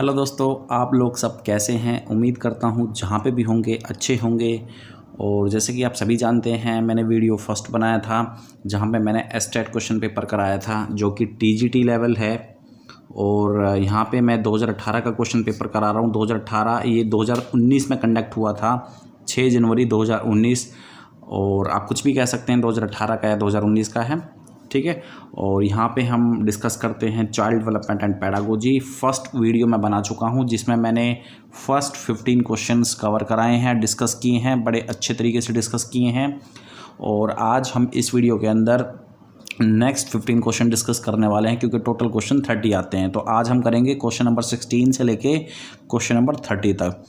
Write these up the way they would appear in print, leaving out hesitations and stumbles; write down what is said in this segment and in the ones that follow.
Hello दोस्तों, आप लोग सब कैसे हैं। उम्मीद करता हूँ जहाँ पे भी होंगे अच्छे होंगे। और जैसे कि आप सभी जानते हैं, मैंने वीडियो फर्स्ट बनाया था जहाँ पे मैंने एस्टेट क्वेश्चन पेपर कराया था जो कि टीजीटी लेवल है। और यहाँ पे मैं 2018 का क्वेश्चन पेपर करा रहा हूँ। 2018 ये 2019 में कंडक्ट हुआ था, 6 जनवरी 2019। और आप कुछ भी कह सकते हैं, 2018 का या 2019 का है, ठीक है। और यहाँ पे हम डिस्कस करते हैं child development and pedagogy. First video मैं बना चुका हूँ जिसमें मैंने फर्स्ट 15 क्वेश्चंस कवर कराए हैं, डिस्कस किए हैं, बड़े अच्छे तरीके से डिस्कस किए हैं। और आज हम इस वीडियो के अंदर नेक्स्ट 15 क्वेश्चन डिस्कस करने वाले हैं, क्योंकि टोटल क्वेश्चन 30 आते हैं। तो आज हम करेंगे क्वेश्चन नंबर 16 से लेके क्वेश्चन नंबर 30 तक।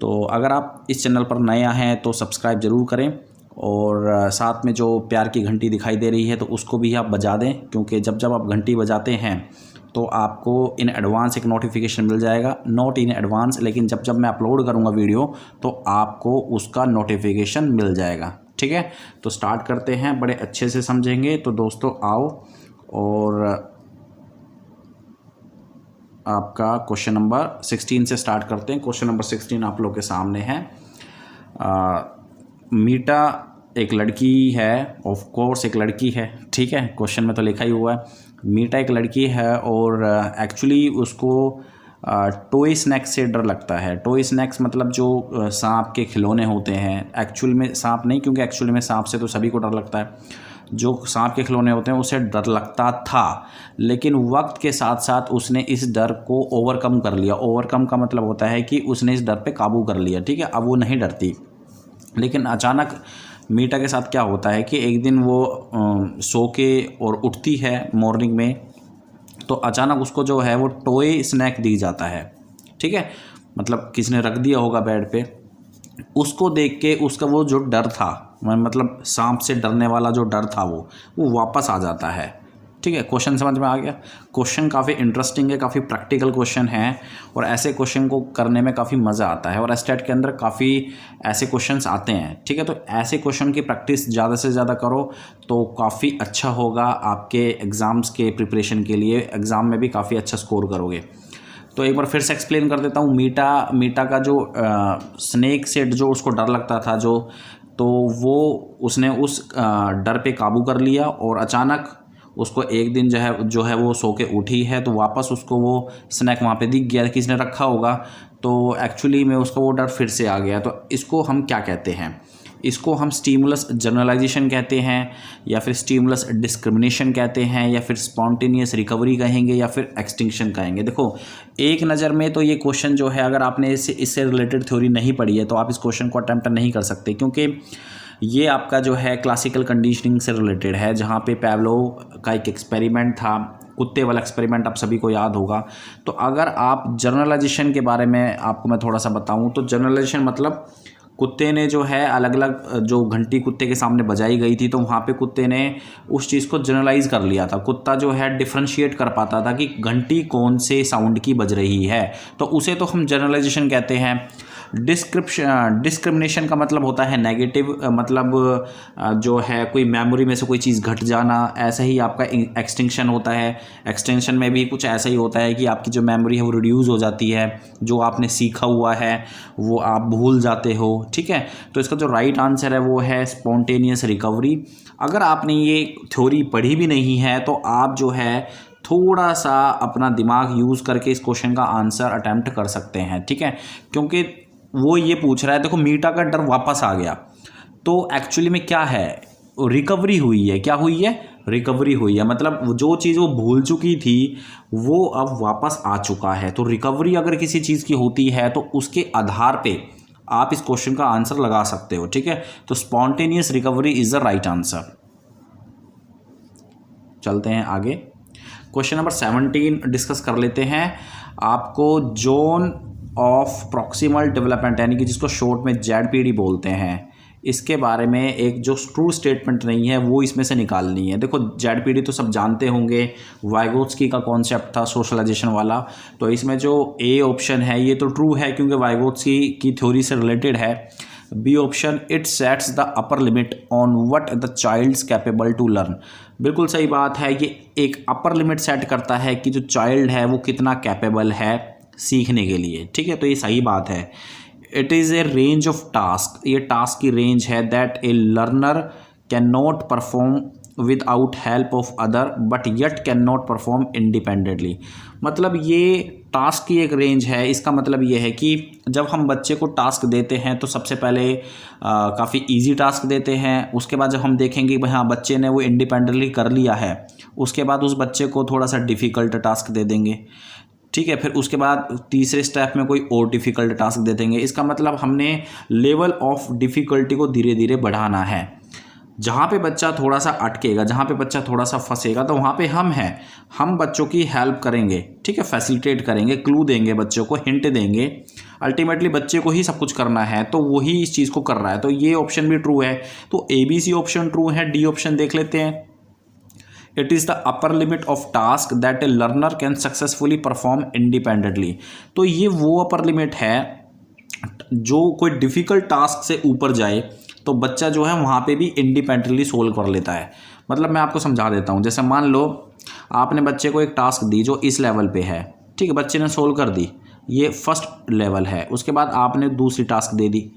तो अगर आप इस चैनल पर नए हैं तो सब्सक्राइब ज़रूर करें, और साथ में जो प्यार की घंटी दिखाई दे रही है तो उसको भी आप बजा दें, क्योंकि जब जब आप घंटी बजाते हैं तो आपको इन एडवांस एक नोटिफिकेशन मिल जाएगा। नॉट इन एडवांस, लेकिन जब जब मैं अपलोड करूंगा वीडियो तो आपको उसका नोटिफिकेशन मिल जाएगा, ठीक है। तो स्टार्ट करते हैं, बड़े अच्छे से समझेंगे। तो दोस्तों आओ, और आपका क्वेश्चन नंबर 16 से स्टार्ट करते हैं। क्वेश्चन नंबर 16 आप लोग के सामने है। मीटा एक लड़की है, ऑफ कोर्स एक लड़की है, ठीक है, क्वेश्चन में तो लिखा ही हुआ है। मीटा एक लड़की है और एक्चुअली उसको टॉय स्नैक्स से डर लगता है। टॉय स्नैक्स मतलब जो सांप के खिलौने होते हैं, एक्चुअल में सांप नहीं, क्योंकि एक्चुअली में सांप से तो सभी को डर लगता है। जो सांप के खिलौने होते हैं उससे डर लगता था, लेकिन वक्त के साथ साथ उसने इस डर को ओवरकम कर लिया। ओवरकम का मतलब होता है कि उसने इस डर पे काबू कर लिया, ठीक है। अब वो नहीं डरती। लेकिन अचानक मीटा के साथ क्या होता है कि एक दिन वो सो के और उठती है मॉर्निंग में, तो अचानक उसको जो है वो टॉय स्नैक दिख जाता है, ठीक है। मतलब किसी ने रख दिया होगा बेड पे। उसको देख के उसका वो जो डर था, मतलब सांप से डरने वाला जो डर था वो वापस आ जाता है, ठीक है। क्वेश्चन समझ में आ गया। क्वेश्चन काफ़ी इंटरेस्टिंग है, काफ़ी प्रैक्टिकल क्वेश्चन है, और ऐसे क्वेश्चन को करने में काफ़ी मज़ा आता है। और एस्टेट के अंदर काफ़ी ऐसे क्वेश्चंस आते हैं, ठीक है। तो ऐसे क्वेश्चन की प्रैक्टिस ज़्यादा से ज़्यादा करो तो काफ़ी अच्छा होगा आपके एग्ज़ाम्स के प्रिपरेशन के लिए। एग्ज़ाम में भी काफ़ी अच्छा स्कोर करोगे। तो एक बार फिर से एक्सप्लेन कर देता हूँ। मीटा का जो स्नेक से जो उसको डर लगता था, तो वो उसने उस डर पे काबू कर लिया। और अचानक उसको एक दिन जो है वो सो के उठी है, तो वापस उसको वो स्नैक वहाँ पे दिख गया, किसी ने रखा होगा, तो एक्चुअली में उसको वो डर फिर से आ गया। तो इसको हम क्या कहते हैं? इसको हम स्टिमुलस जनरलाइजेशन कहते हैं, या फिर स्टिमुलस डिस्क्रिमिनेशन कहते हैं, या फिर स्पॉन्टेनियस रिकवरी कहेंगे, या फिर एक्सटिंक्शन कहेंगे। देखो, एक नज़र में तो ये क्वेश्चन जो है, अगर आपने इससे रिलेटेड थ्योरी नहीं पढ़ी है तो आप इस क्वेश्चन को अटेम्प्ट नहीं कर सकते, क्योंकि ये आपका जो है क्लासिकल कंडीशनिंग से रिलेटेड है, जहाँ पे पैवलोव का एक एक्सपेरिमेंट था, कुत्ते वाला एक्सपेरिमेंट, आप सभी को याद होगा। तो अगर आप जनरलाइजेशन के बारे में आपको मैं थोड़ा सा बताऊं, तो जनरलाइजेशन मतलब कुत्ते ने जो है अलग अलग जो घंटी कुत्ते के सामने बजाई गई थी, तो वहाँ पे कुत्ते ने उस चीज़ को जनरलाइज कर लिया था। कुत्ता जो है डिफ्रेंशिएट कर पाता था कि घंटी कौन से साउंड की बज रही है, तो उसे तो हम जनरलाइजेशन कहते हैं। डिस्क्रिमिनेशन का मतलब होता है नेगेटिव, मतलब जो है कोई मेमोरी में से कोई चीज़ घट जाना। ऐसा ही आपका एक्सटिंक्शन होता है। एक्सटेंशन में भी कुछ ऐसा ही होता है कि आपकी जो मेमोरी है वो रिड्यूस हो जाती है, जो आपने सीखा हुआ है वो आप भूल जाते हो, ठीक है। तो इसका जो राइट आंसर है वो है स्पॉन्टेनियस रिकवरी। अगर आपने ये थ्योरी पढ़ी भी नहीं है तो आप जो है थोड़ा सा अपना दिमाग यूज़ करके इस क्वेश्चन का आंसर अटैम्प्ट कर सकते हैं, ठीक है। क्योंकि वो ये पूछ रहा है, देखो मीटा का डर वापस आ गया, तो एक्चुअली में क्या है, रिकवरी हुई है। क्या हुई है? रिकवरी हुई है, मतलब जो चीज़ वो भूल चुकी थी वो अब वापस आ चुका है। तो रिकवरी अगर किसी चीज़ की होती है तो उसके आधार पे आप इस क्वेश्चन का आंसर लगा सकते हो, ठीक है। तो spontaneous recovery is the right answer. चलते हैं आगे। क्वेश्चन नंबर 17 डिस्कस कर लेते हैं। आपको जोन ऑफ प्रॉक्सिमल डेवलपमेंट, यानी कि जिसको शॉर्ट में जेडपीडी बोलते हैं, इसके बारे में एक जो ट्रू स्टेटमेंट नहीं है वो इसमें से निकालनी है। देखो, जेडपीडी तो सब जानते होंगे, वाइगोत्स्की का कॉन्सेप्ट था सोशलाइजेशन वाला। तो इसमें जो ए ऑप्शन है ये तो ट्रू है, क्योंकि वाइगोत्स्की की थ्योरी से रिलेटेड है। B option, it sets the upper limit on what the child's capable to learn. बिल्कुल सही बात है, ये एक अपर लिमिट सेट करता है कि जो चाइल्ड है वो कितना कैपेबल है सीखने के लिए, ठीक है, तो ये सही बात है। It is a range of task, ये टास्क की रेंज है that A learner can not perform without help of other but yet can not perform independently. मतलब ये टास्क की एक रेंज है। इसका मतलब ये है कि जब हम बच्चे को टास्क देते हैं तो सबसे पहले काफ़ी इजी टास्क देते हैं, उसके बाद जब हम देखेंगे भाई हाँ बच्चे ने वो इंडिपेंडेंटली कर लिया है, उसके बाद उस बच्चे को थोड़ा सा डिफ़िकल्ट टास्क दे देंगे, ठीक है, फिर उसके बाद तीसरे स्टेप में कोई और डिफ़िकल्ट टास्क दे देंगे। इसका मतलब हमने लेवल ऑफ डिफ़िकल्टी को धीरे धीरे बढ़ाना है। जहाँ पे बच्चा थोड़ा सा अटकेगा, जहाँ पे बच्चा थोड़ा सा फंसेगा, तो वहाँ पे हम हैं, हम बच्चों की हेल्प करेंगे, ठीक है, फैसिलिटेट करेंगे, क्लू देंगे बच्चों को, हिंट देंगे। अल्टीमेटली बच्चे को ही सब कुछ करना है, तो वही इस चीज़ को कर रहा है, तो ये ऑप्शन भी ट्रू है। तो ABC ऑप्शन ट्रू है। डी ऑप्शन देख लेते हैं। It is the upper limit of task that A learner can successfully perform independently. तो ये वो अपर लिमिट है जो कोई डिफ़िकल्ट टास्क से ऊपर जाए तो बच्चा जो है वहाँ पे भी इंडिपेंडेंटली सोल्व कर लेता है। मतलब मैं आपको समझा देता हूँ। जैसे मान लो आपने बच्चे को एक टास्क दी जो इस लेवल पे है, ठीक है, बच्चे ने सोल्व कर दी, ये फर्स्ट लेवल है। उसके बाद आपने दूसरी टास्क दे दी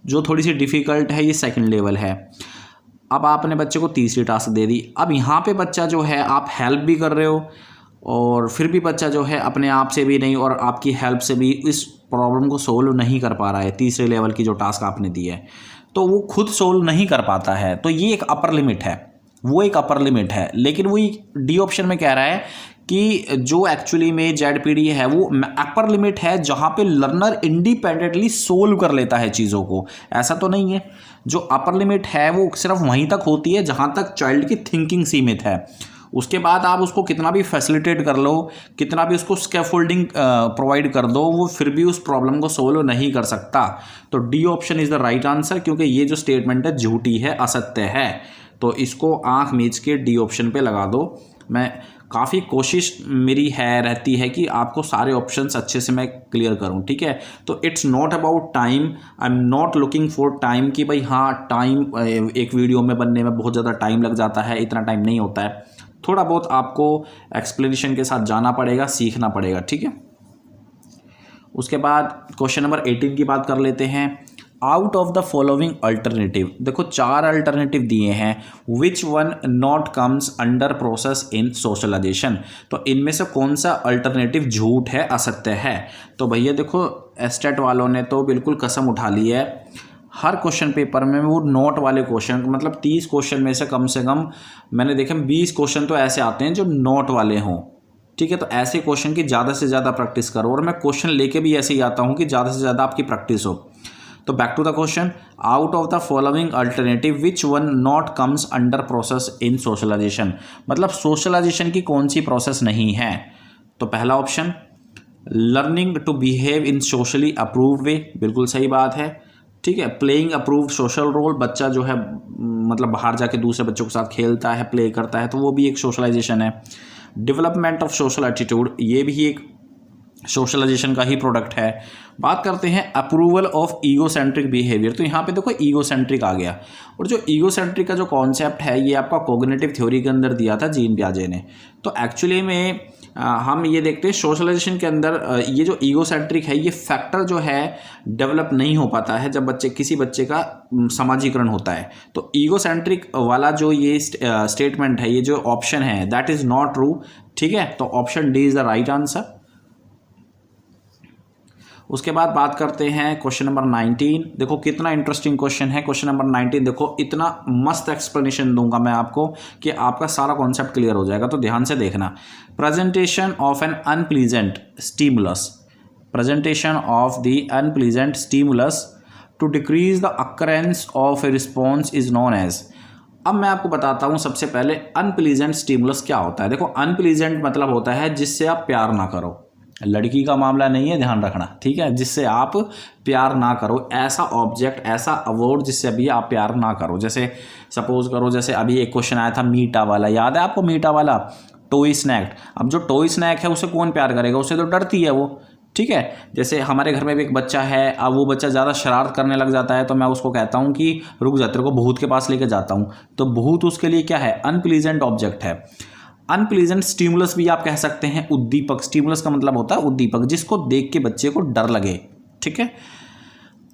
जो थोड़ी सी डिफ़िकल्ट है, ये सेकंड लेवल है। अब आपने बच्चे को तीसरी टास्क दे दी। अब यहाँ पे बच्चा जो है, आप हेल्प भी कर रहे हो और फिर भी बच्चा जो है अपने आप से भी नहीं और आपकी हेल्प से भी इस प्रॉब्लम को सोल्व नहीं कर पा रहा है। तीसरे लेवल की जो टास्क आपने दी है तो वो खुद सोल्व नहीं कर पाता है, तो ये एक अपर लिमिट है, वो एक अपर लिमिट है। लेकिन वही डी ऑप्शन में कह रहा है कि जो एक्चुअली में ZPD है वो अपर लिमिट है जहाँ पे लर्नर इंडिपेंडेंटली सोल्व कर लेता है चीज़ों को। ऐसा तो नहीं है। जो अपर लिमिट है वो सिर्फ वहीं तक होती है जहाँ तक चाइल्ड की थिंकिंग सीमित है। उसके बाद आप उसको कितना भी फैसिलिटेट कर लो, कितना भी उसको स्कैफोल्डिंग प्रोवाइड कर दो, वो फिर भी उस प्रॉब्लम को सोल्व नहीं कर सकता। तो D option is the right answer, क्योंकि ये जो स्टेटमेंट है झूठी है, असत्य है। तो इसको आंख मीच के डी ऑप्शन पे लगा दो। मैं काफ़ी कोशिश मेरी रहती है कि आपको सारे ऑप्शंस अच्छे से मैं क्लियर करूं, ठीक है। तो it's not about time, I am not looking for time कि भाई हाँ टाइम एक वीडियो में बनने में बहुत ज़्यादा टाइम लग जाता है, इतना टाइम नहीं होता है। थोड़ा बहुत आपको एक्सप्लेनेशन के साथ जाना पड़ेगा, सीखना पड़ेगा, ठीक है। उसके बाद क्वेश्चन नंबर 18 की बात कर लेते हैं। Out of the following alternative, देखो 4 अल्टरनेटिव दिए हैं, which one not comes under process in socialization. तो इनमें से कौन सा अल्टरनेटिव झूठ है, असत्य है। तो भैया देखो एस्टेट वालों ने तो बिल्कुल कसम उठा ली है। हर क्वेश्चन पेपर में वो नोट वाले क्वेश्चन, मतलब 30 क्वेश्चन में से कम मैंने देखे 20 क्वेश्चन तो ऐसे आते हैं जो नोट वाले हों, ठीक है। तो ऐसे क्वेश्चन की ज़्यादा से ज़्यादा प्रैक्टिस करो, और मैं क्वेश्चन लेके भी ऐसे ही आता हूँ कि ज़्यादा से ज़्यादा आपकी प्रैक्टिस हो। तो back to the question, out of the following alternative which one not comes under process in socialization. मतलब सोशलाइजेशन की कौन सी प्रोसेस नहीं है। तो पहला option learning to behave in socially approved way, बिल्कुल सही बात है, ठीक है। प्लेइंग अप्रूव्ड सोशल रोल, बच्चा जो है मतलब बाहर जाके दूसरे बच्चों के साथ खेलता है, प्ले करता है, तो वो भी एक सोशलाइजेशन है। डेवलपमेंट ऑफ सोशल एटीट्यूड, ये भी एक सोशलाइजेशन का ही प्रोडक्ट है। बात करते हैं अप्रूवल ऑफ ईगोसेंट्रिक बिहेवियर। तो यहाँ पे देखो ईगोसेंट्रिक आ गया, और जो ईगोसेंट्रिक का जो कॉन्सेप्ट है ये आपका कॉग्निटिव थ्योरी के अंदर दिया था जीन पियाजे ने। तो एक्चुअली में हम ये देखते हैं सोशलाइजेशन के अंदर ये जो ईगोसेंट्रिक है ये फैक्टर जो है डेवलप नहीं हो पाता है जब किसी बच्चे का समाजीकरण होता है। तो ईगोसेंट्रिक वाला जो ये स्टेटमेंट है, ये जो ऑप्शन है दैट इज़ नॉट ट्रू, ठीक है। तो option D is the right answer. उसके बाद बात करते हैं क्वेश्चन नंबर 19। देखो कितना इंटरेस्टिंग क्वेश्चन है क्वेश्चन नंबर 19। देखो इतना मस्त एक्सप्लेनेशन दूंगा मैं आपको कि आपका सारा कॉन्सेप्ट क्लियर हो जाएगा, तो ध्यान से देखना। Presentation of an unpleasant stimulus, presentation of the unpleasant stimulus to decrease the occurrence of a response is known as. अब मैं आपको बताता हूँ सबसे पहले अनप्लीजेंट स्टिमुलस क्या होता है। देखो अनप्लीजेंट मतलब होता है जिससे आप प्यार ना करो, लड़की का मामला नहीं है, ध्यान रखना, ठीक है। जिससे आप प्यार ना करो, ऐसा ऑब्जेक्ट, ऐसा अवार्ड जिससे अभी आप प्यार ना करो। जैसे सपोज करो, जैसे अभी एक क्वेश्चन आया था मीठा वाला, याद है आपको मीठा वाला, टॉय स्नैक। अब जो टॉय स्नैक है उसे कौन प्यार करेगा, उससे तो डरती है वो, ठीक है। जैसे हमारे घर में भी एक बच्चा है, अब वो बच्चा ज़्यादा शरारत करने लग जाता है तो मैं उसको कहता हूँ कि रुक जा, तेरे को भूत के पास लेके जाता हूँ। तो भूत उसके लिए क्या है, अनप्लीजेंट ऑब्जेक्ट है। अनप्लीजेंट स्टिमुलस भी आप कह सकते हैं, उद्दीपक, स्टिमुलस का मतलब होता है उद्दीपक, जिसको देख के बच्चे को डर लगे, ठीक है।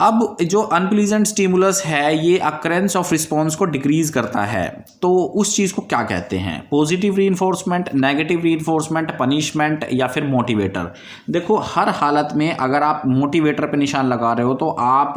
अब जो अनप्लीजेंट स्टिमुलस है ये अकरेंस ऑफ रिस्पॉन्स को डिक्रीज करता है, तो उस चीज़ को क्या कहते हैं? Positive reinforcement, negative reinforcement, punishment या फिर मोटिवेटर। देखो हर हालत में अगर आप मोटिवेटर पे निशान लगा रहे हो तो आप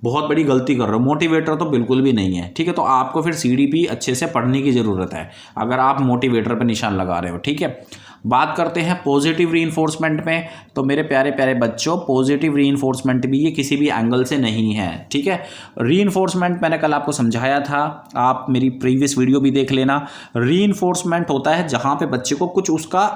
बहुत बड़ी गलती कर रहे हो, मोटिवेटर तो बिल्कुल भी नहीं है, ठीक है। तो आपको फिर सीडीपी अच्छे से पढ़ने की ज़रूरत है अगर आप मोटिवेटर पे निशान लगा रहे हो, ठीक है। बात करते हैं पॉजिटिव रीइंफोर्समेंट में, तो मेरे प्यारे प्यारे बच्चों पॉजिटिव रीइंफोर्समेंट भी ये किसी भी एंगल से नहीं है, ठीक है। रीइंफोर्समेंट मैंने कल आपको समझाया था, आप मेरी प्रीवियस वीडियो भी देख लेना। रीइंफोर्समेंट होता है जहाँ पे बच्चे को कुछ उसका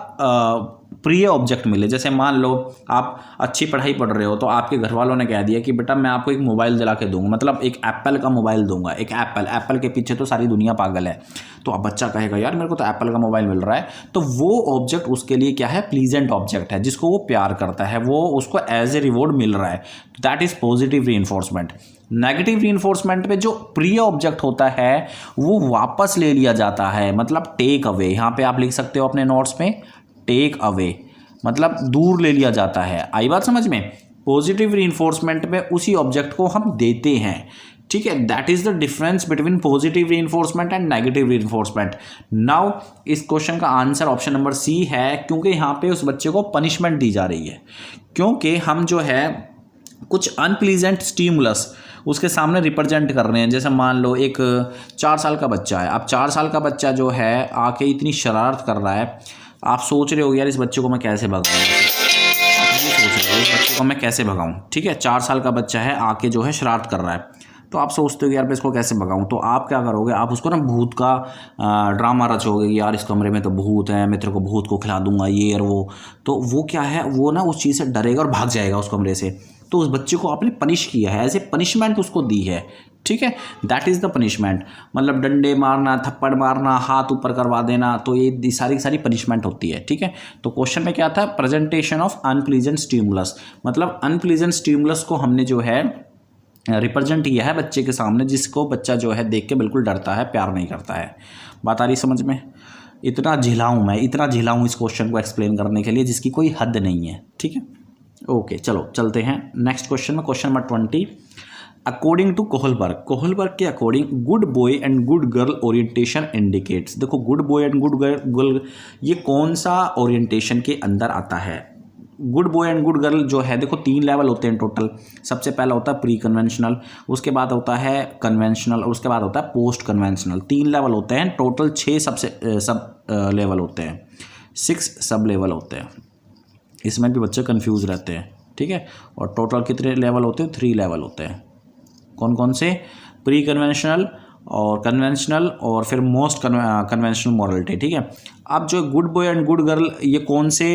प्रिय ऑब्जेक्ट मिले, जैसे मान लो आप अच्छी पढ़ाई पढ़ रहे हो तो आपके घर वालों ने कह दिया कि बेटा मैं आपको एक मोबाइल दिला के दूंगा, मतलब एक एप्पल का मोबाइल दूंगा, एक एप्पल के पीछे तो सारी दुनिया पागल है, तो अब बच्चा कहेगा यार मेरे को तो एप्पल का मोबाइल मिल रहा है, तो वो ऑब्जेक्ट उसके लिए क्या है? प्लीजेंट ऑब्जेक्ट है, जिसको वो प्यार करता है, वो उसको एज ए रिवॉर्ड मिल रहा है, that is positive reinforcement. Negative reinforcement में जो प्रिय ऑब्जेक्ट होता है वो वापस ले लिया जाता है, मतलब टेक अवे। यहाँ पे आप लिख सकते हो अपने नोट्स में, टेक अवे मतलब दूर ले लिया जाता है। आई बात समझ में? पॉजिटिव रीइंफोर्समेंट में उसी ऑब्जेक्ट को हम देते हैं, ठीक है। That is the difference between positive reinforcement and negative reinforcement. Now इस क्वेश्चन का आंसर ऑप्शन नंबर सी है, क्योंकि यहाँ पे उस बच्चे को पनिशमेंट दी जा रही है, क्योंकि हम जो है कुछ अनप्लीजेंट स्टिमुलस उसके सामने रिप्रेजेंट कर रहे हैं। जैसे मान लो एक 4 साल का बच्चा है, अब 4 साल का बच्चा जो है आके इतनी शरारत कर रहा है, आप सोच रहे हो यार इस बच्चे को मैं कैसे भगाऊं, आप ये सोच रहे हो इस बच्चे को मैं कैसे भगाऊं, ठीक है। 4 साल का बच्चा है आके जो है शरारत कर रहा है, तो आप सोचते हो कि यार मैं इसको कैसे भगाऊं, तो आप क्या करोगे? आप उसको ना भूत का ड्रामा रचोगे कि यार इस कमरे में तो भूत है, मैं तेरे को भूत को खिला दूंगा ये और वो। तो वो क्या है, वो ना उस चीज़ से डरेगा और भाग जाएगा उस कमरे से। तो उस बच्चे को आपने पनिश किया है, एज ए पनिशमेंट उसको दी है, ठीक है। दैट इज़ द पनिशमेंट, मतलब डंडे मारना, थप्पड़ मारना, हाथ ऊपर करवा देना, तो ये सारी की सारी पनिशमेंट होती है, ठीक है। तो क्वेश्चन में क्या था? प्रेजेंटेशन ऑफ अनप्लीजेंट स्टिमुलस, मतलब अनप्लीजेंट स्टिमुलस को हमने जो है रिप्रेजेंट किया है बच्चे के सामने, जिसको बच्चा जो है देख के बिल्कुल डरता है, प्यार नहीं करता है। बात आ रही समझ में? इतना झिला हूँ इस क्वेश्चन को एक्सप्लेन करने के लिए जिसकी कोई हद नहीं है, ठीक है। ओके चलो चलते हैं नेक्स्ट क्वेश्चन में। Question number 20, according to Kohlberg के according good boy and good girl orientation indicates. देखो good boy and good girl ये कौन सा ओरिएंटेशन के अंदर आता है? Good boy and good girl जो है, देखो 3 लेवल होते हैं टोटल। सबसे पहला होता है प्री कन्वेंशनल, उसके बाद होता है कन्वेंशनल और उसके बाद होता है पोस्ट कन्वेंशनल। 3 लेवल होते हैं टोटल, 6 सब लेवल होते हैं, 6 सब लेवल होते हैं। इसमें भी बच्चे कंफ्यूज रहते हैं, ठीक है। और टोटल कितने लेवल होते हैं? 3 लेवल होते हैं। कौन कौन से? प्री कन्वेंशनल और कन्वेंशनल और फिर मोस्ट कन्वेंशनल मॉरलिटी, ठीक है। अब जो good boy and good girl ये कौन से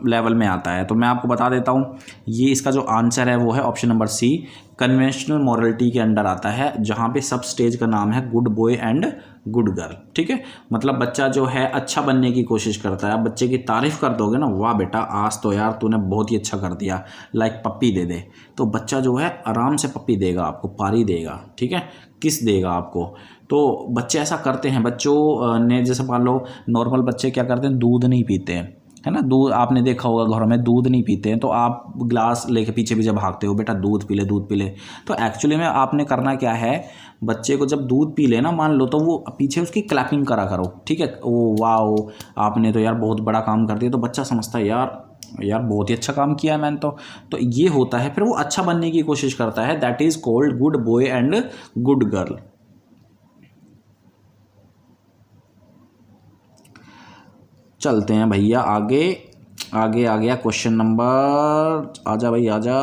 लेवल में आता है, तो मैं आपको बता देता हूँ। ये इसका जो आंसर है वो है option number C, conventional morality के अंडर आता है, जहाँ पे सब स्टेज का नाम है good boy and good girl, ठीक है। मतलब बच्चा जो है अच्छा बनने की कोशिश करता है। आप बच्चे की तारीफ़ कर दोगे ना, वाह बेटा आज तो यार तूने बहुत ही अच्छा कर दिया, लाइक पप्पी दे दे, तो बच्चा जो है आराम से पप्पी देगा आपको, पारी देगा, ठीक है, किस देगा आपको। तो बच्चे ऐसा करते हैं। बच्चों ने जैसे मान लो नॉर्मल बच्चे क्या करते हैं, दूध नहीं पीते हैं, है ना। दूध आपने देखा होगा घरों में दूध नहीं पीते हैं, तो आप ग्लास लेके पीछे पीछे भागते हो, बेटा दूध पी ले दूध पी ले। तो एक्चुअली में आपने करना क्या है, बच्चे को जब दूध पी लेना मान लो, तो वो पीछे उसकी क्लैपिंग करा करो, ठीक है। ओ वाह आपने तो यार बहुत बड़ा काम कर दिया, तो बच्चा समझता है यार बहुत ही अच्छा काम किया है मैंने तो ये होता है, फिर वो अच्छा बनने की कोशिश करता है। That is called good boy and good girl. चलते हैं भैया आगे आ गया क्वेश्चन नंबर, आजा भाई आजा,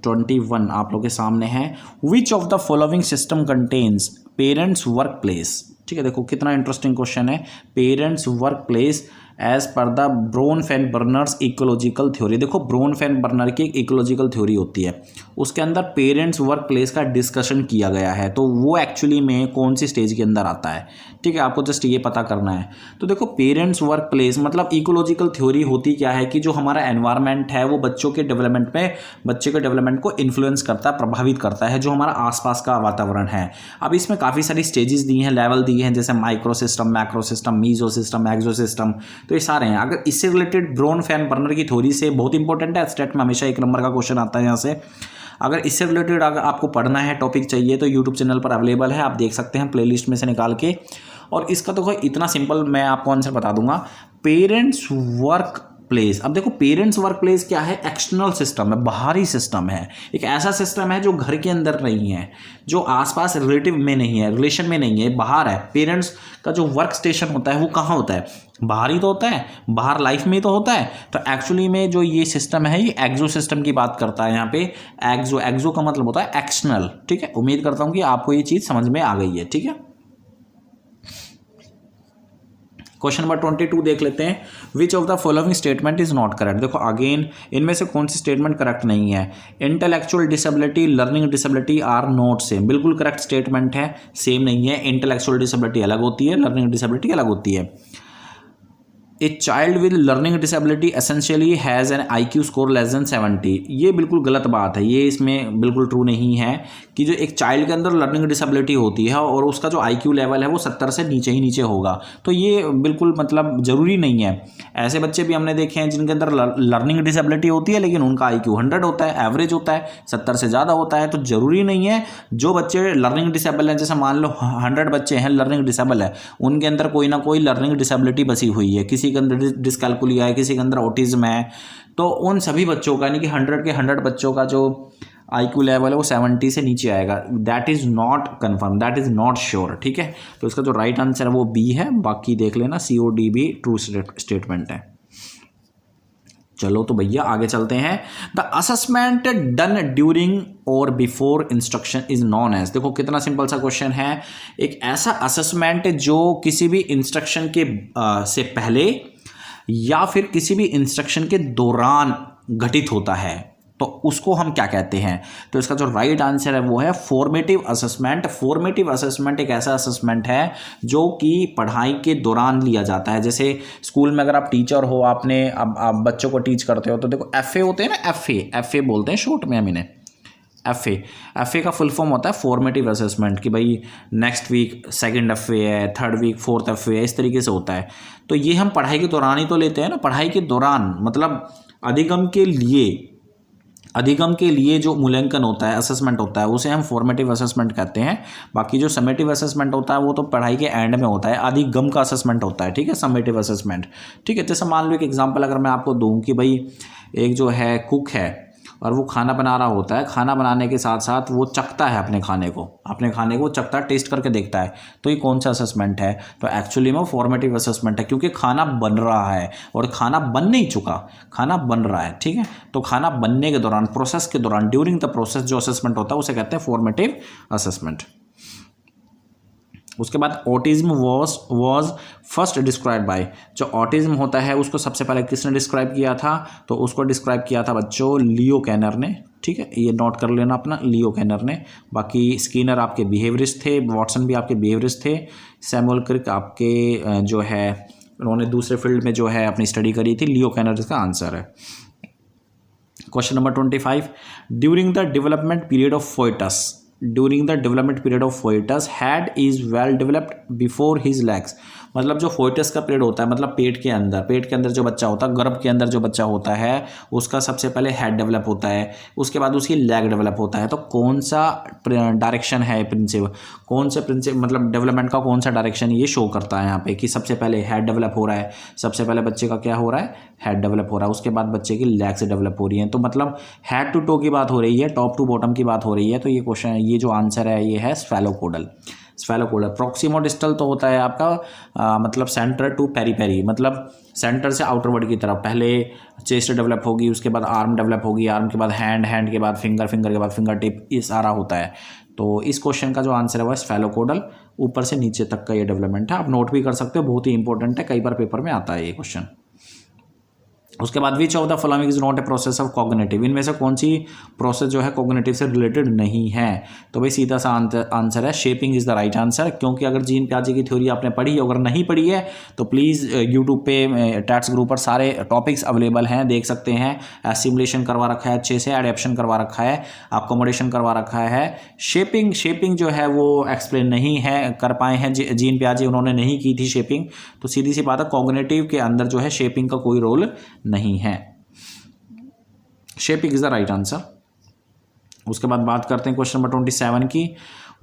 21 आप लोग के सामने है। Which of the following system contains parents work place, ठीक है। देखो कितना इंटरेस्टिंग क्वेश्चन है। Parents work place as per the Bronfenbrenner's ecological theory. देखो ब्रोन-फेन-बर्नर की एक इकोलॉजिकल थ्योरी होती है, उसके अंदर पेरेंट्स वर्क प्लेस का डिस्कशन किया गया है, तो वो एक्चुअली में कौन सी स्टेज के अंदर आता है, ठीक है, आपको जस्ट ये पता करना है। तो देखो पेरेंट्स वर्क प्लेस मतलब इकोलॉजिकल थ्योरी होती क्या है कि जो हमारा एनवायरनमेंट है वो बच्चों के डेवलपमेंट में, बच्चे के डेवलपमेंट को इन्फ्लुएंस करता है, प्रभावित करता है, जो हमारा आसपास का वातावरण है। अब इसमें काफ़ी सारी स्टेजेस दी हैं, लेवल दिए हैं, जैसे micro system, macro system, meso system, exo system, तो ये सारे हैं। अगर इससे रिलेटेड ब्रोन-फेन-बर्नर की थ्योरी से बहुत इंपॉर्टेंट है, स्टेट में हमेशा 1 नंबर का क्वेश्चन आता है यहाँ से। अगर इससे रिलेटेड अगर आपको पढ़ना है, टॉपिक चाहिए, तो यूट्यूब चैनल पर अवेलेबल है, आप देख सकते हैं प्लेलिस्ट में से निकाल के। और इसका तो कोई इतना सिंपल मैं आपको आंसर बता दूंगा, पेरेंट्स वर्क प्लेस। अब देखो पेरेंट्स वर्क प्लेस क्या है, एक्सटर्नल सिस्टम है, बाहरी सिस्टम है, एक ऐसा सिस्टम है जो घर के अंदर नहीं है, जो आसपास रिलेटिव में नहीं है, रिलेशन में नहीं है, बाहर है। पेरेंट्स का जो वर्क स्टेशन होता है वो कहाँ होता है, बाहर ही तो होता है, बाहर लाइफ में तो होता है। तो एक्चुअली में जो ये सिस्टम है ये एक्सो सिस्टम की बात करता है यहाँ पे। एक्सो, एक्सो का मतलब होता है एक्सटर्नल, ठीक है। उम्मीद करता हूँ कि आपको ये चीज़ समझ में आ गई है, ठीक है। क्वेश्चन नंबर 22 देख लेते हैं, which of the following statement is not correct. देखो अगेन इनमें से कौन सी स्टेटमेंट करेक्ट नहीं है। Intellectual disability, learning disability are not same, बिल्कुल करेक्ट स्टेटमेंट है, सेम नहीं है। इंटेलेक्चुअल डिसेबिलिटी अलग होती है, लर्निंग डिसेबिलिटी अलग होती है। A child with learning disability essentially has an IQ score less than 70, ये बिल्कुल गलत बात है, ये इसमें बिल्कुल ट्रू नहीं है कि जो एक चाइल्ड के अंदर लर्निंग डिसेबिलिटी होती है और उसका जो IQ लेवल है वो 70 से नीचे ही नीचे होगा, तो ये बिल्कुल मतलब ज़रूरी नहीं है। ऐसे बच्चे भी हमने देखे हैं जिनके अंदर लर्निंग डिसेबिलिटी होती है लेकिन उनका IQ 100 होता है, एवरेज होता है, 70 से ज़्यादा होता है। तो ज़रूरी नहीं है जो बच्चे लर्निंग डिसेबल हैं, जैसे मान लो 100 बच्चे हैं लर्निंग डिसेबल है, उनके अंदर कोई ना कोई लर्निंग डिसेबिलिटी बसी हुई है, किसी के अंदर डिस्कैल्कुलिया है, किसी के अंदर ऑटिज्म है, तो उन सभी बच्चों का यानी कि 100 के 100 बच्चों का जो IQ लेवल है वो 70 से नीचे आएगा। That is not confirm, that is not sure, ठीक है। तो इसका जो राइट आंसर है वो B है, बाकी देख लेना COD भी ट्रू स्टेटमेंट है। चलो तो भैया आगे चलते हैं। द असेसमेंट डन ड्यूरिंग और before instruction is known as. देखो कितना सिंपल सा क्वेश्चन है, एक ऐसा असेसमेंट जो किसी भी इंस्ट्रक्शन के से पहले या फिर किसी भी इंस्ट्रक्शन के दौरान घटित होता है, तो उसको हम क्या कहते हैं। तो इसका जो राइट आंसर है वो है फॉर्मेटिव असेसमेंट। फॉर्मेटिव असेसमेंट एक ऐसा असेसमेंट है जो कि पढ़ाई के दौरान लिया जाता है। जैसे स्कूल में अगर आप टीचर हो, आपने अब आप बच्चों को टीच करते हो, तो देखो FA होते हैं ना, FA बोलते हैं शॉर्ट में हम इन्हें। FA का फुल फॉर्म होता है फॉर्मेटिव असेसमेंट, कि भाई नेक्स्ट वीक 2nd FA है, 3rd वीक 4th FA है, इस तरीके से होता है। तो ये हम पढ़ाई के दौरान ही तो लेते हैं ना, पढ़ाई के दौरान मतलब अधिगम के लिए जो मूल्यांकन होता है, असेसमेंट होता है, उसे हम फॉर्मेटिव असेसमेंट कहते हैं। बाकी जो समेटिव असेसमेंट होता है वो तो पढ़ाई के एंड में होता है, अधिगम का असेसमेंट होता है, ठीक है, समेटिव असेसमेंट, ठीक है। जैसे मान लो एक एग्जांपल अगर मैं आपको दूं कि भाई एक जो है कुक है और वो खाना बना रहा होता है, खाना बनाने के साथ साथ वो चखता है अपने खाने को चखता है, टेस्ट करके देखता है, तो ये कौन सा असेसमेंट है। तो एक्चुअली में फॉर्मेटिव असेसमेंट है, क्योंकि खाना बन रहा है और खाना बन नहीं चुका, खाना बन रहा है, ठीक है। तो खाना बनने के दौरान, प्रोसेस के दौरान, ड्यूरिंग द प्रोसेस जो असेसमेंट होता है उसे कहते हैं फॉर्मेटिव असेसमेंट। उसके बाद autism was first describe by. जो ऑटिज्म होता है उसको सबसे पहले किसने डिस्क्राइब किया था, तो उसको डिस्क्राइब किया था बच्चों लियो कैनर ने, ठीक है, ये नोट कर लेना अपना, लियो कैनर ने। बाकी स्किनर आपके बिहेवियरिस्ट थे, वॉटसन भी आपके बिहेवियरिस्ट थे, सैमुअल क्रिक आपके जो है उन्होंने दूसरे फील्ड में जो है अपनी स्टडी करी थी, लियो कैनर इसका आंसर है। Question number 25, during the development period of foetus had is well developed before his legs. मतलब जो फोइटस का पीरियड होता है, मतलब पेट के अंदर जो बच्चा होता है, गर्भ के अंदर जो बच्चा होता है, उसका सबसे पहले हेड डेवलप होता है, उसके बाद उसकी लेग डेवलप होता है। तो कौन सा डायरेक्शन है मतलब डेवलपमेंट का कौन सा डायरेक्शन ये शो करता है यहाँ पे, कि सबसे पहले हेड डेवलप हो रहा है, सबसे पहले बच्चे का क्या हो रहा है, हेड डेवलप हो रहा है, उसके बाद बच्चे की लेग से डेवलप हो रही है। तो मतलब हेड टू टो की बात हो रही है, टॉप टू बॉटम की बात हो रही है। तो ये क्वेश्चन, ये जो आंसर है ये है स्फेलोकोडल। प्रॉक्सिमो डिस्टल तो होता है आपका मतलब सेंटर टू पेरीपेरी, मतलब सेंटर से आउटरवर्ड की तरफ। पहले चेस्ट डेवलप होगी, उसके बाद आर्म डेवलप होगी, आर्म के बाद हैंड के बाद फिंगर के बाद फिंगर टिप, ये सारा होता है। तो इस क्वेश्चन का जो आंसर है वो स्फेलोकोडल, ऊपर से नीचे तक का ये डेवलपमेंट है। आप नोट भी कर सकते हो, बहुत ही इंपॉर्टेंट है, कई बार पेपर में आता है ये क्वेश्चन। उसके बाद विच of the following is not a process of cognitive, इनमें से कौन सी प्रोसेस जो है कॉग्निटिव से रिलेटेड नहीं है। तो भाई सीधा सा आंसर है shaping is the right answer, क्योंकि अगर जीन प्याजे की थ्योरी आपने पढ़ी, अगर नहीं पढ़ी है तो प्लीज़ यूट्यूब पे टैट्स ग्रुप पर सारे टॉपिक्स अवेलेबल हैं, देख सकते हैं। एसिमुलेशन करवा रखा है अच्छे से, एडेप्शन करवा रखा है, अकोमोडेशन करवा रखा है। शेपिंग जो है वो एक्सप्लेन नहीं है कर पाए हैं जीन प्याजे, उन्होंने नहीं की थी शेपिंग। तो सीधी सी बात है, कॉग्निटिव के अंदर जो है शेपिंग का कोई रोल नहीं है। Shaping is the right answer. उसके बाद बात करते हैं क्वेश्चन नंबर 27 की।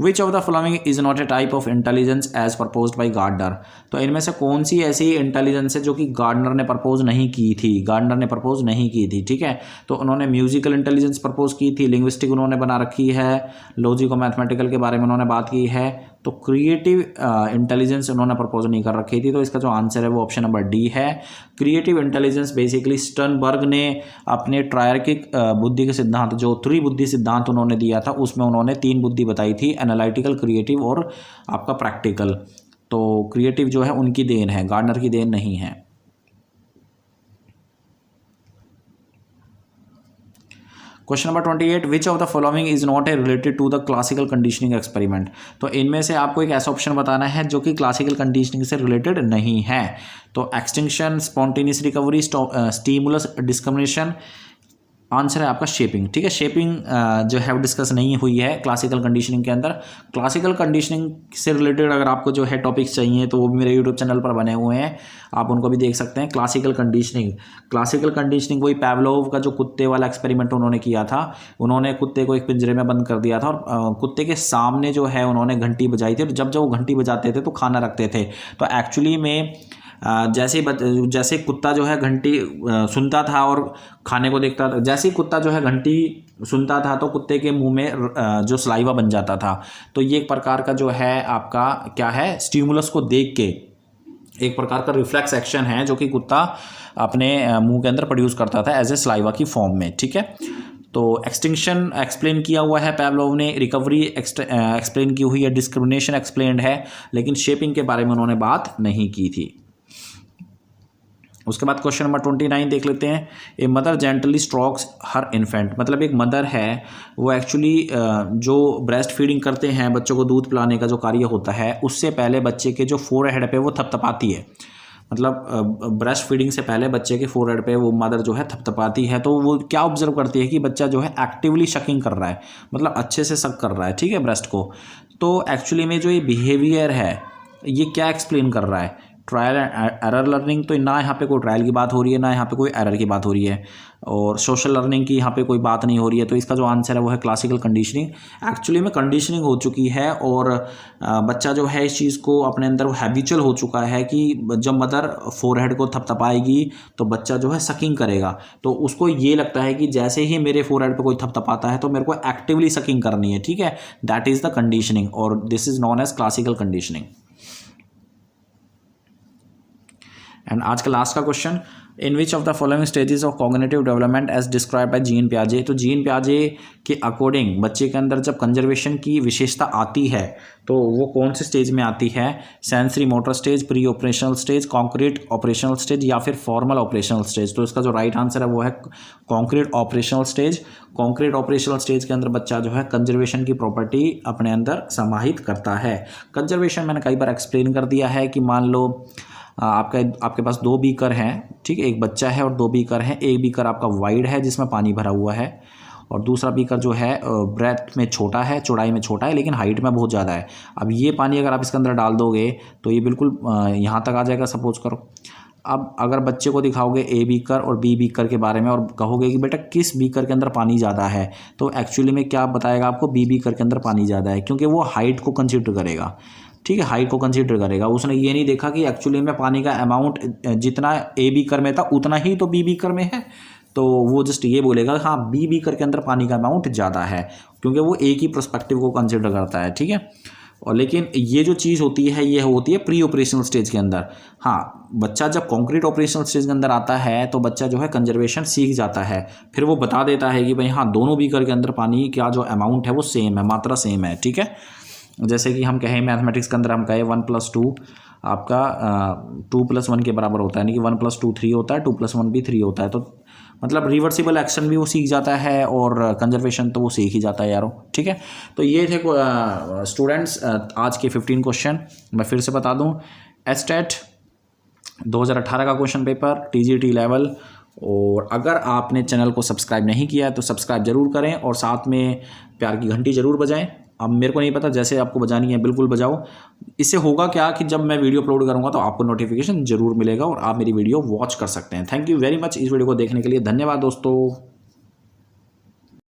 Which of the following is not a type of intelligence as proposed by Gardner, तो इनमें से कौन सी ऐसी इंटेलिजेंस है जो कि गार्डनर ने प्रपोज नहीं की थी, गार्डनर ने प्रपोज नहीं की थी, ठीक है। तो उन्होंने म्यूजिकल इंटेलिजेंस प्रपोज की थी, लिंग्विस्टिक उन्होंने बना रखी है, लॉजिको मैथमेटिकल के बारे में उन्होंने बात की है, तो क्रिएटिव इंटेलिजेंस उन्होंने प्रपोज नहीं कर रखी थी। तो इसका जो आंसर है वो ऑप्शन नंबर डी है। क्रिएटिव इंटेलिजेंस बेसिकली स्टर्नबर्ग ने अपने ट्रायर्किक बुद्धि के सिद्धांत, जो त्रिबुद्धि सिद्धांत उन्होंने दिया था, उसमें उन्होंने 3 बुद्धि बताई थी, एनालिटिकल, क्रिएटिव और आपका प्रैक्टिकल। तो क्रिएटिव जो है उनकी देन है, गार्डनर की देन नहीं है। Question number 28, which of the following is not a related to the classical conditioning experiment, तो इनमें से आपको एक ऐसा ऑप्शन बताना है जो कि क्लासिकल कंडीशनिंग से रिलेटेड नहीं है। तो extinction, spontaneous recovery, stimulus discrimination, answer है आपका शेपिंग, ठीक है। शेपिंग जो है वो डिस्कस नहीं हुई है क्लासिकल कंडीशनिंग के अंदर। क्लासिकल कंडीशनिंग से रिलेटेड अगर आपको जो है टॉपिक्स चाहिए तो वो भी मेरे यूट्यूब चैनल पर बने हुए हैं, आप उनको भी देख सकते हैं। क्लासिकल कंडीशनिंग वही पैवलोव का जो कुत्ते वाला एक्सपेरिमेंट उन्होंने किया था, उन्होंने कुत्ते को एक पिंजरे में बंद कर दिया था और कुत्ते के सामने जो है उन्होंने घंटी बजाई थी, और जब वो घंटी बजाते थे तो खाना रखते थे। तो एक्चुअली में जैसे कुत्ता जो है घंटी सुनता था और खाने को देखता था, जैसे ही कुत्ता जो है घंटी सुनता था तो कुत्ते के मुंह में जो सलाइवा बन जाता था। तो ये एक प्रकार का जो है आपका क्या है, स्टिमुलस को देख के एक प्रकार का रिफ्लेक्स एक्शन है जो कि कुत्ता अपने मुंह के अंदर प्रोड्यूस करता था एज ए सलाइवा की फॉर्म में, ठीक है। तो एक्सटिंक्शन एक्सप्लेन किया हुआ है पैवलोव ने, रिकवरी एक्सप्लेन की हुई है, डिस्क्रिमिनेशन एक्सप्लेन्ड है, लेकिन शेपिंग के बारे में उन्होंने बात नहीं की थी। उसके बाद क्वेश्चन नंबर 29 देख लेते हैं। A mother gently strokes her infant, मतलब एक मदर है वो एक्चुअली जो ब्रेस्ट फीडिंग करते हैं, बच्चों को दूध पिलाने का जो कार्य होता है, उससे पहले बच्चे के जो फोरहेड पे वो थपथपाती है। मतलब ब्रेस्ट फीडिंग से पहले बच्चे के फोरहेड पे वो मदर जो है थपथपाती है। तो वो क्या ऑब्जर्व करती है कि बच्चा जो है एक्टिवली शकिंग कर रहा है, मतलब अच्छे से शक कर रहा है, ठीक है, ब्रेस्ट को। तो एक्चुअली में जो ये बिहेवियर है ये क्या एक्सप्लेन कर रहा है, ट्रायल एंड एरर लर्निंग। तो ना यहाँ पे कोई ट्रायल की बात हो रही है, ना यहाँ पे कोई एरर की बात हो रही है, और सोशल लर्निंग की यहाँ पे कोई बात नहीं हो रही है। तो इसका जो आंसर है वो है क्लासिकल कंडीशनिंग। एक्चुअली में कंडीशनिंग हो चुकी है और बच्चा जो है इस चीज़ को अपने अंदर वो हैबिचुअल हो चुका है कि जब मदर फोरहेड को थपथपाएगी तो बच्चा जो है सकिंग करेगा। तो उसको ये लगता है कि जैसे ही मेरे फोरहेड पे कोई थपथपाता है तो मेरे को एक्टिवली सकिंग करनी है, ठीक है। दैट इज़ द कंडीशनिंग और this is known as classical conditioning. And आज का लास्ट का question, in which of the following stages of cognitive development as describe by Jean प्याजे। तो जीन प्याजे के अकॉर्डिंग बच्चे के अंदर जब कंजर्वेशन की विशेषता आती है तो वो कौन से स्टेज में आती है, sensory motor stage, pre operational stage, concrete operational stage या फिर फॉर्मल ऑपरेशनल स्टेज। तो इसका जो राइट आंसर है वो है concrete operational stage. Concrete operational stage के अंदर बच्चा जो है कंजर्वेशन की प्रॉपर्टी अपने अंदर समाहित करता है। कंजर्वेशन मैंने कई बार एक्सप्लेन कर दिया है कि मान लो आपके पास 2 बीकर हैं, ठीक है, एक बच्चा है और 2 बीकर हैं। एक बीकर आपका वाइड है जिसमें पानी भरा हुआ है, और दूसरा बीकर जो है ब्रेथ में छोटा है, चौड़ाई में छोटा है, लेकिन हाइट में बहुत ज़्यादा है। अब ये पानी अगर आप इसके अंदर डाल दोगे तो ये बिल्कुल यहाँ तक आ जाएगा, सपोज करो। अब अगर बच्चे को दिखाओगे ए बीकर और बी बीकर के बारे में और कहोगे कि बेटा किस बीकर के अंदर पानी ज़्यादा है, तो एक्चुअली में क्या बताएगा आपको, बी बीकर के अंदर पानी ज़्यादा है, क्योंकि वो हाइट को कंसिडर करेगा, ठीक है, हाइट को कंसीडर करेगा। उसने ये नहीं देखा कि एक्चुअली में पानी का अमाउंट जितना ए बीकर में था उतना ही तो बी बीकर में है। तो वो जस्ट ये बोलेगा हाँ बी बीकर के अंदर पानी का अमाउंट ज़्यादा है, क्योंकि वो एक ही पर्सपेक्टिव को कंसीडर करता है, ठीक है। और लेकिन ये जो चीज़ होती है ये होती है प्री ऑपरेशनल स्टेज के अंदर। हाँ, बच्चा जब कॉन्क्रीट ऑपरेशनल स्टेज के अंदर आता है तो बच्चा जो है कंजर्वेशन सीख जाता है, फिर वो बता देता है कि भाई हाँ दोनों बीकर के अंदर पानी का जो अमाउंट है वो सेम है, मात्रा सेम है, ठीक है। जैसे कि हम कहें मैथमेटिक्स के अंदर हम कहें 1+2 आपका 2+1 के बराबर होता है, यानी कि 1+2 3 होता है, 2+1 भी 3 होता है। तो मतलब रिवर्सिबल एक्शन भी वो सीख जाता है और कंजर्वेशन तो वो सीख ही जाता है यारों, ठीक है। तो ये थे स्टूडेंट्स आज के 15 क्वेश्चन। मैं फिर से बता दूं, एस्टेट 2018 का क्वेश्चन पेपर TGT लेवल। और अगर आपने चैनल को सब्सक्राइब नहीं किया है तो सब्सक्राइब जरूर करें और साथ में प्यार की घंटी जरूर बजाएं। अब मेरे को नहीं पता, जैसे आपको बजानी है बिल्कुल बजाओ। इससे होगा क्या कि जब मैं वीडियो अपलोड करूंगा तो आपको नोटिफिकेशन जरूर मिलेगा और आप मेरी वीडियो वॉच कर सकते हैं। थैंक यू वेरी मच इस वीडियो को देखने के लिए, धन्यवाद दोस्तों।